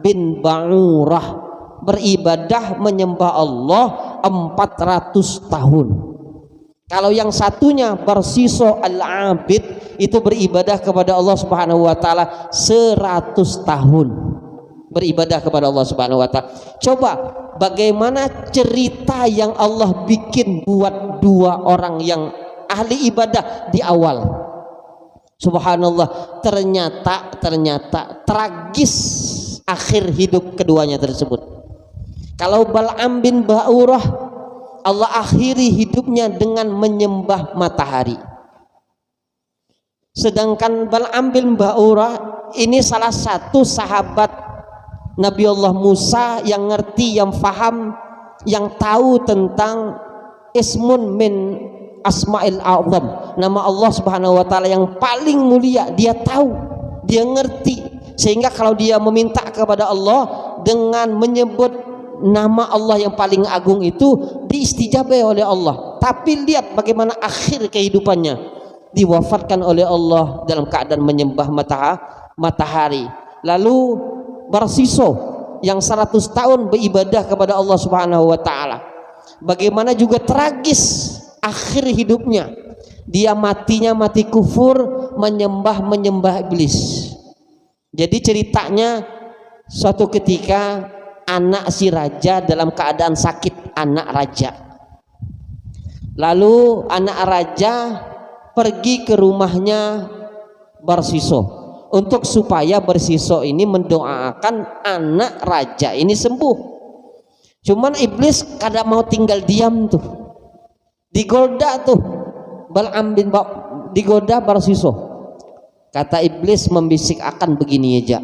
bin Ba'urah beribadah menyembah Allah 400 tahun. Kalau yang satunya Barsiso Al-Abid itu beribadah kepada Allah Subhanahu wa taala 100 tahun. Beribadah kepada Allah Subhanahu wa taala. Coba bagaimana cerita yang Allah bikin buat dua orang yang ahli ibadah di awal. Subhanallah, ternyata tragis akhir hidup keduanya tersebut. Kalau Bal'am bin Ba'urah, Allah akhiri hidupnya dengan menyembah matahari. Sedangkan Bal'am bin Ba'urah ini salah satu sahabat Nabi Allah Musa yang ngerti, yang faham, yang tahu tentang ismun min Asma'il A'zam, nama Allah Subhanahu wa taala yang paling mulia. Dia tahu, dia ngerti, sehingga kalau dia meminta kepada Allah dengan menyebut nama Allah yang paling agung itu diistijabai oleh Allah. Tapi lihat bagaimana akhir kehidupannya, diwafatkan oleh Allah dalam keadaan menyembah matahari. Lalu Barsiso yang 100 tahun beribadah kepada Allah Subhanahu wa taala, bagaimana juga tragis akhir hidupnya. Dia matinya mati kufur, menyembah iblis. Jadi ceritanya suatu ketika anak si raja dalam keadaan sakit, anak raja. Lalu anak raja pergi ke rumahnya Barsiso untuk supaya Barsiso ini mendoakan anak raja ini sembuh. Cuman iblis kada mau tinggal diam tuh. Digoda tuh Bal'am bin digoda Barsiso. Kata iblis membisik akan begini aja,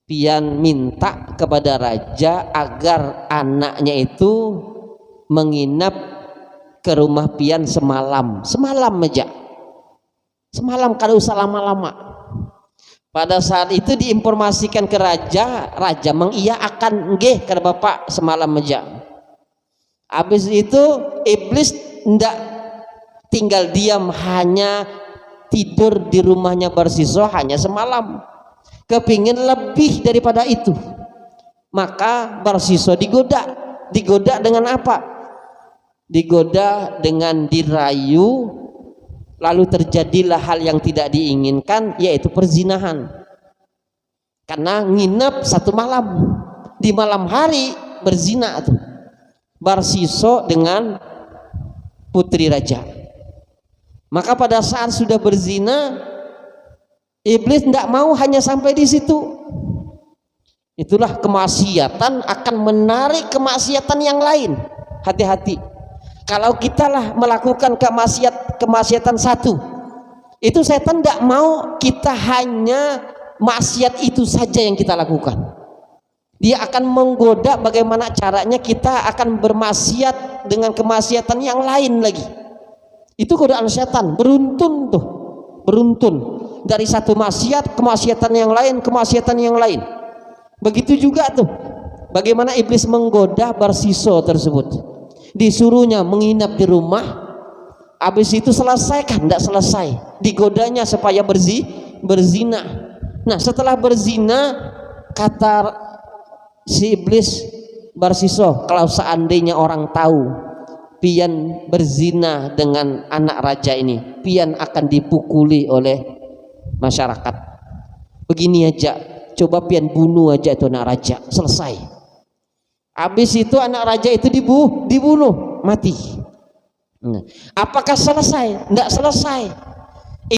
pian minta kepada raja agar anaknya itu menginap ke rumah pian semalam aja, semalam, kada usah lama-lama. Pada saat itu diinformasikan ke raja, raja mengiyakan, nggih kada bapak semalam aja. Habis itu iblis ndak tinggal diam, hanya tidur di rumahnya Barsiso hanya semalam, kepingin lebih daripada itu. Maka Barsiso digoda dengan apa? Digoda dengan dirayu, lalu terjadilah hal yang tidak diinginkan, yaitu perzinahan. Karena nginap satu malam, di malam hari berzina tuh Barsiso dengan putri raja. Maka pada saat sudah berzina, iblis tidak mau hanya sampai di situ. Itulah kemaksiatan akan menarik kemaksiatan yang lain. Hati-hati. Kalau kita lah melakukan kemaksiatan satu, itu setan tidak mau kita hanya maksiat itu saja yang kita lakukan. Dia akan menggoda bagaimana caranya kita akan bermaksiat dengan kemaksiatan yang lain lagi. Itu godaan setan, beruntun tuh, beruntun dari satu maksiat, kemaksiatan yang lain. Begitu juga tuh bagaimana iblis menggoda Barsiso tersebut. Disuruhnya menginap di rumah, habis itu selesai kan? Tidak selesai, digodanya supaya berzina. Nah setelah berzina, kata si iblis Barsiso, kalau seandainya orang tahu pian berzina dengan anak raja ini, pian akan dipukuli oleh masyarakat. Begini aja, coba pian bunuh aja itu anak raja, selesai. Habis itu anak raja itu dibunuh, mati. Apakah selesai? Tidak selesai.